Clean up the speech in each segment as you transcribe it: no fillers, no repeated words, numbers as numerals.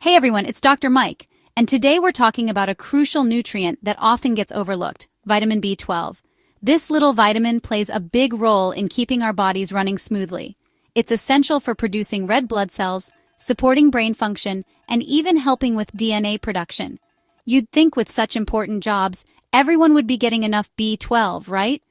Hey everyone, it's Dr. Mike, and today we're talking about a crucial nutrient that often gets overlooked, vitamin B12. This little vitamin plays a big role in keeping our bodies running smoothly. It's essential for producing red blood cells, supporting brain function, and even helping with DNA production. You'd think with such important jobs, everyone would be getting enough B12, right?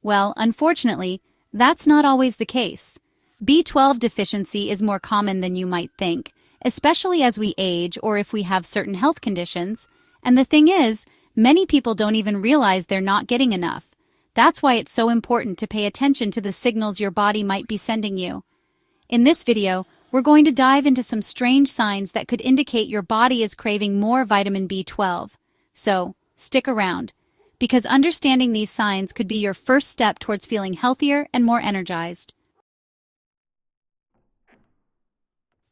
Well, unfortunately, that's not always the case. B12 deficiency is more common than you might think, especially as we age or if we have certain health conditions. And the thing is, many people don't even realize they're not getting enough. That's why it's so important to pay attention to the signals your body might be sending you. In this video, we're going to dive into some strange signs that could indicate your body is craving more vitamin B12. So, stick around, because understanding these signs could be your first step towards feeling healthier and more energized.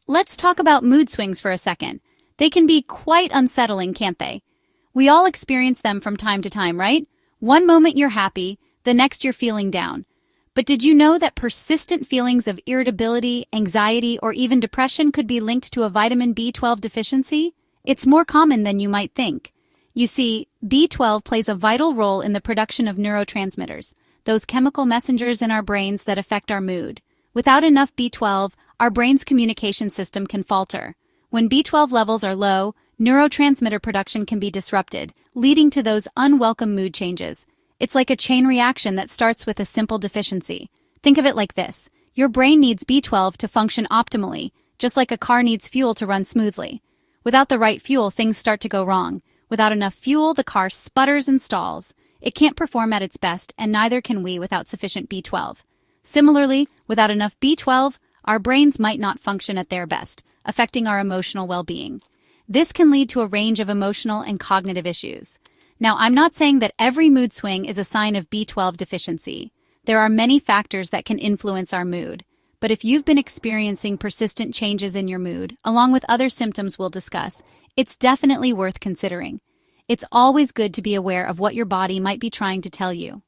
Let's talk about mood swings for a second. They can be quite unsettling, can't they? We all experience them from time to time, right? One moment you're happy, the next you're feeling down. But did you know that persistent feelings of irritability, anxiety, or even depression could be linked to a vitamin B12 deficiency? It's more common than you might think. You see, B12 plays a vital role in the production of neurotransmitters, those chemical messengers in our brains that affect our mood. Without enough B12, our brain's communication system can falter. When B12 levels are low, neurotransmitter production can be disrupted, leading to those unwelcome mood changes. It's like a chain reaction that starts with a simple deficiency. Think of it like this. Your brain needs B12 to function optimally, just like a car needs fuel to run smoothly. Without the right fuel, things start to go wrong. Without enough fuel, the car sputters and stalls. It can't perform at its best, and neither can we without sufficient B12. Similarly, without enough B12, our brains might not function at their best, affecting our emotional well-being. This can lead to a range of emotional and cognitive issues. Now, I'm not saying that every mood swing is a sign of B12 deficiency. There are many factors that can influence our mood. But if you've been experiencing persistent changes in your mood, along with other symptoms we'll discuss, it's definitely worth considering. It's always good to be aware of what your body might be trying to tell you.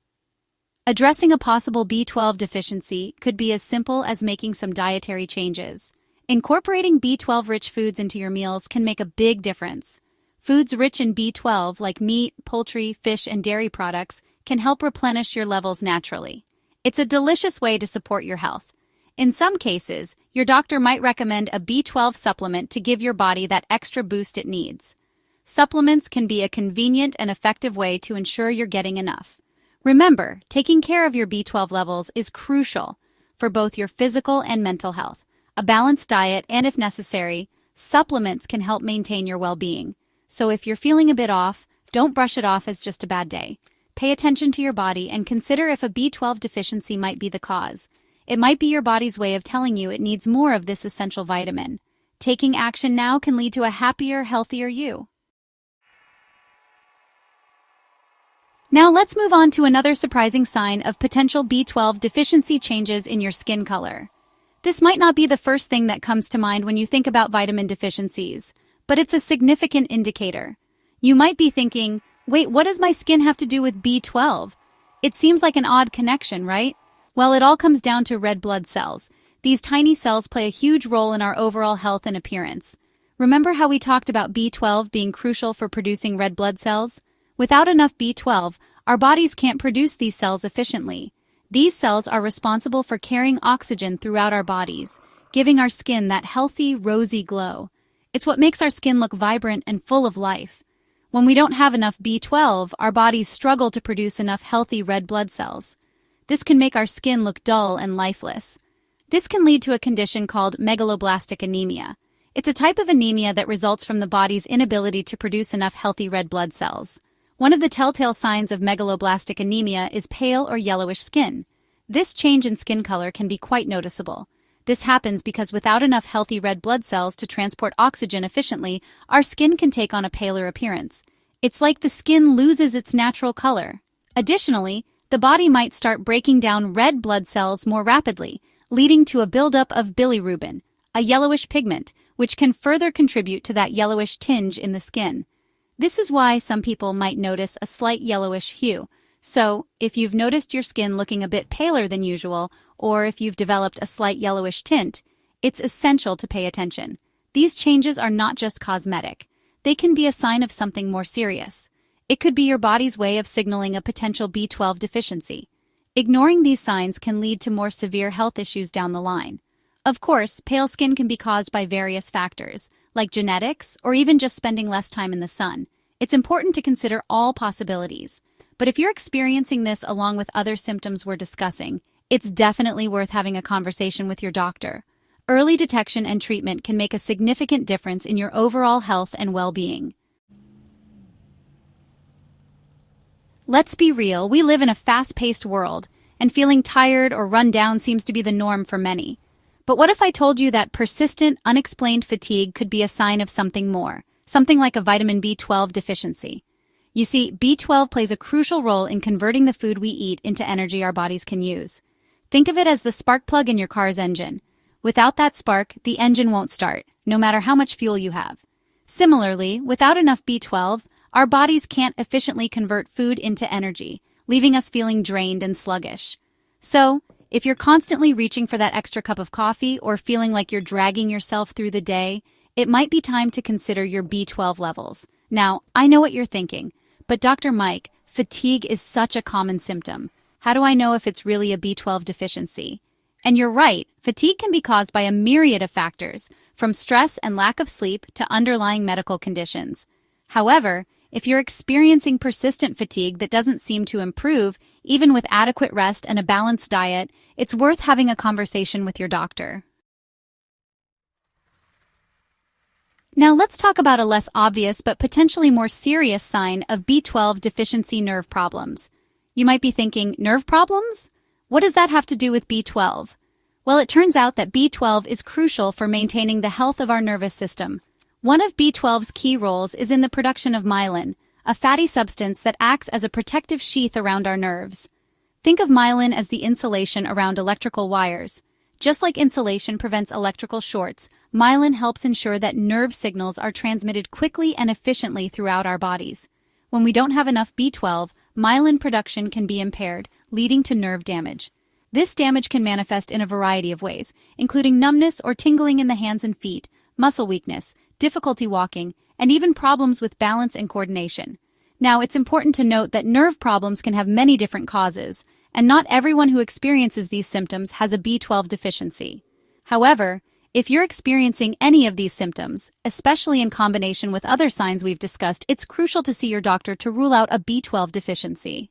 Addressing a possible B12 deficiency could be as simple as making some dietary changes. Incorporating B12-rich foods into your meals can make a big difference. Foods rich in B12, like meat, poultry, fish, and dairy products, can help replenish your levels naturally. It's a delicious way to support your health. In some cases, your doctor might recommend a B12 supplement to give your body that extra boost it needs. Supplements can be a convenient and effective way to ensure you're getting enough. Remember, taking care of your B12 levels is crucial for both your physical and mental health. A balanced diet and, if necessary, supplements can help maintain your well-being. So if you're feeling a bit off, don't brush it off as just a bad day. Pay attention to your body and consider if a B12 deficiency might be the cause. It might be your body's way of telling you it needs more of this essential vitamin. Taking action now can lead to a happier, healthier you. Now let's move on to another surprising sign of potential B12 deficiency: changes in your skin color. This might not be the first thing that comes to mind when you think about vitamin deficiencies, but it's a significant indicator. You might be thinking, wait, what does my skin have to do with B12? It seems like an odd connection, right? Well, it all comes down to red blood cells. These tiny cells play a huge role in our overall health and appearance. Remember how we talked about B12 being crucial for producing red blood cells? Without enough B12, our bodies can't produce these cells efficiently. These cells are responsible for carrying oxygen throughout our bodies, giving our skin that healthy, rosy glow. It's what makes our skin look vibrant and full of life. When we don't have enough B12, our bodies struggle to produce enough healthy red blood cells. This can make our skin look dull and lifeless. This can lead to a condition called megaloblastic anemia. It's a type of anemia that results from the body's inability to produce enough healthy red blood cells. One of the telltale signs of megaloblastic anemia is pale or yellowish skin. This change in skin color can be quite noticeable. This happens because without enough healthy red blood cells to transport oxygen efficiently, our skin can take on a paler appearance. It's like the skin loses its natural color. Additionally, the body might start breaking down red blood cells more rapidly, leading to a buildup of bilirubin, a yellowish pigment, which can further contribute to that yellowish tinge in the skin. This is why some people might notice a slight yellowish hue. So, if you've noticed your skin looking a bit paler than usual, or if you've developed a slight yellowish tint, it's essential to pay attention. These changes are not just cosmetic. They can be a sign of something more serious. It could be your body's way of signaling a potential B12 deficiency. Ignoring these signs can lead to more severe health issues down the line. Of course, pale skin can be caused by various factors, like genetics or even just spending less time in the sun. It's important to consider all possibilities. But if you're experiencing this along with other symptoms we're discussing, it's definitely worth having a conversation with your doctor. Early detection and treatment can make a significant difference in your overall health and well-being. Let's be real, we live in a fast-paced world, and feeling tired or run down seems to be the norm for many. But what if I told you that persistent, unexplained fatigue could be a sign of something more, something like a vitamin B12 deficiency? You see, B12 plays a crucial role in converting the food we eat into energy our bodies can use. Think of it as the spark plug in your car's engine. Without that spark, the engine won't start, no matter how much fuel you have. Similarly, without enough B12, our bodies can't efficiently convert food into energy, leaving us feeling drained and sluggish. So, if you're constantly reaching for that extra cup of coffee or feeling like you're dragging yourself through the day, it might be time to consider your B12 levels. Now, I know what you're thinking, but Dr. Mike, fatigue is such a common symptom. How do I know if it's really a B12 deficiency? And you're right, fatigue can be caused by a myriad of factors, from stress and lack of sleep to underlying medical conditions. However, if you're experiencing persistent fatigue that doesn't seem to improve, even with adequate rest and a balanced diet, it's worth having a conversation with your doctor. Now let's talk about a less obvious but potentially more serious sign of B12 deficiency: nerve problems. You might be thinking, nerve problems? What does that have to do with B12? Well, it turns out that B12 is crucial for maintaining the health of our nervous system. One of B12's key roles is in the production of myelin, a fatty substance that acts as a protective sheath around our nerves. Think of myelin as the insulation around electrical wires. Just like insulation prevents electrical shorts, myelin helps ensure that nerve signals are transmitted quickly and efficiently throughout our bodies. When we don't have enough B12, myelin production can be impaired, leading to nerve damage. This damage can manifest in a variety of ways, including numbness or tingling in the hands and feet, muscle weakness, difficulty walking, and even problems with balance and coordination. Now, it's important to note that nerve problems can have many different causes, and not everyone who experiences these symptoms has a B12 deficiency. However, if you're experiencing any of these symptoms, especially in combination with other signs we've discussed, it's crucial to see your doctor to rule out a B12 deficiency.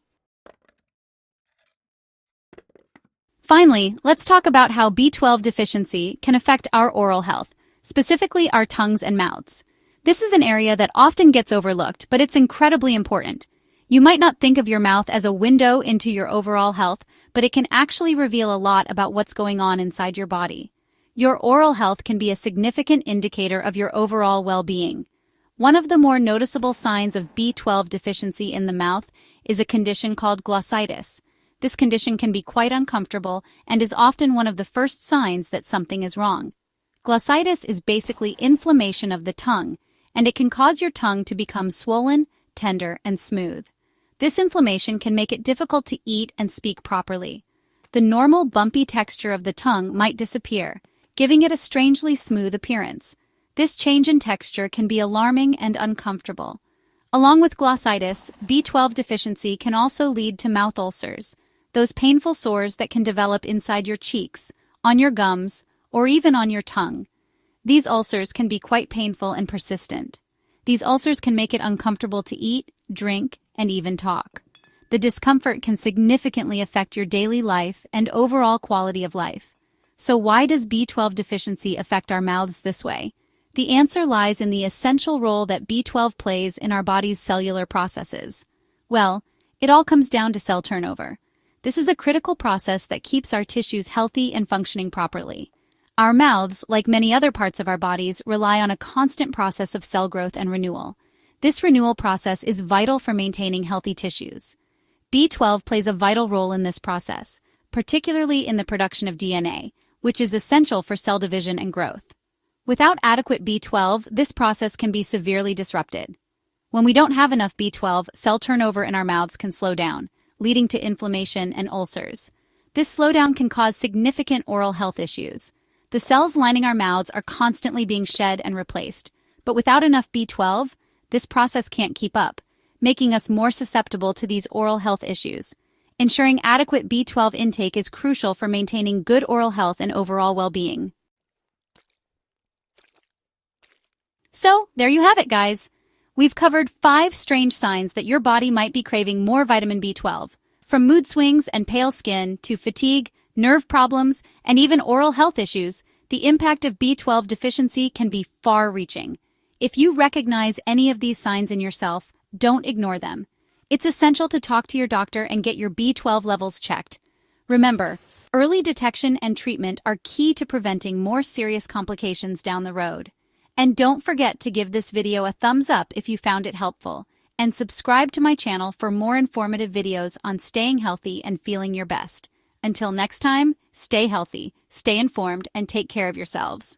Finally, let's talk about how B12 deficiency can affect our oral health, specifically our tongues and mouths. This is an area that often gets overlooked, but it's incredibly important. You might not think of your mouth as a window into your overall health, but it can actually reveal a lot about what's going on inside your body. Your oral health can be a significant indicator of your overall well-being. One of the more noticeable signs of B12 deficiency in the mouth is a condition called glossitis. This condition can be quite uncomfortable and is often one of the first signs that something is wrong. Glossitis is basically inflammation of the tongue, and it can cause your tongue to become swollen, tender, and smooth. This inflammation can make it difficult to eat and speak properly. The normal bumpy texture of the tongue might disappear, giving it a strangely smooth appearance. This change in texture can be alarming and uncomfortable. Along with glossitis, B12 deficiency can also lead to mouth ulcers, those painful sores that can develop inside your cheeks, on your gums, or even on your tongue. These ulcers can be quite painful and persistent. These ulcers can make it uncomfortable to eat, drink, and even talk. The discomfort can significantly affect your daily life and overall quality of life. So why does B12 deficiency affect our mouths this way? The answer lies in the essential role that B12 plays in our body's cellular processes. Well, it all comes down to cell turnover. This is a critical process that keeps our tissues healthy and functioning properly. Our mouths, like many other parts of our bodies, rely on a constant process of cell growth and renewal. This renewal process is vital for maintaining healthy tissues. B12 plays a vital role in this process, particularly in the production of DNA, which is essential for cell division and growth. Without adequate B12, this process can be severely disrupted. When we don't have enough B12, cell turnover in our mouths can slow down, leading to inflammation and ulcers. This slowdown can cause significant oral health issues. The cells lining our mouths are constantly being shed and replaced. But without enough B12, this process can't keep up, making us more susceptible to these oral health issues. Ensuring adequate B12 intake is crucial for maintaining good oral health and overall well-being. So, there you have it, guys. We've covered 5 strange signs that your body might be craving more vitamin B12. From mood swings and pale skin to fatigue, nerve problems, and even oral health issues, the impact of B12 deficiency can be far-reaching. If you recognize any of these signs in yourself, don't ignore them. It's essential to talk to your doctor and get your B12 levels checked. Remember, early detection and treatment are key to preventing more serious complications down the road. And don't forget to give this video a thumbs up if you found it helpful, and subscribe to my channel for more informative videos on staying healthy and feeling your best. Until next time, stay healthy, stay informed, and take care of yourselves.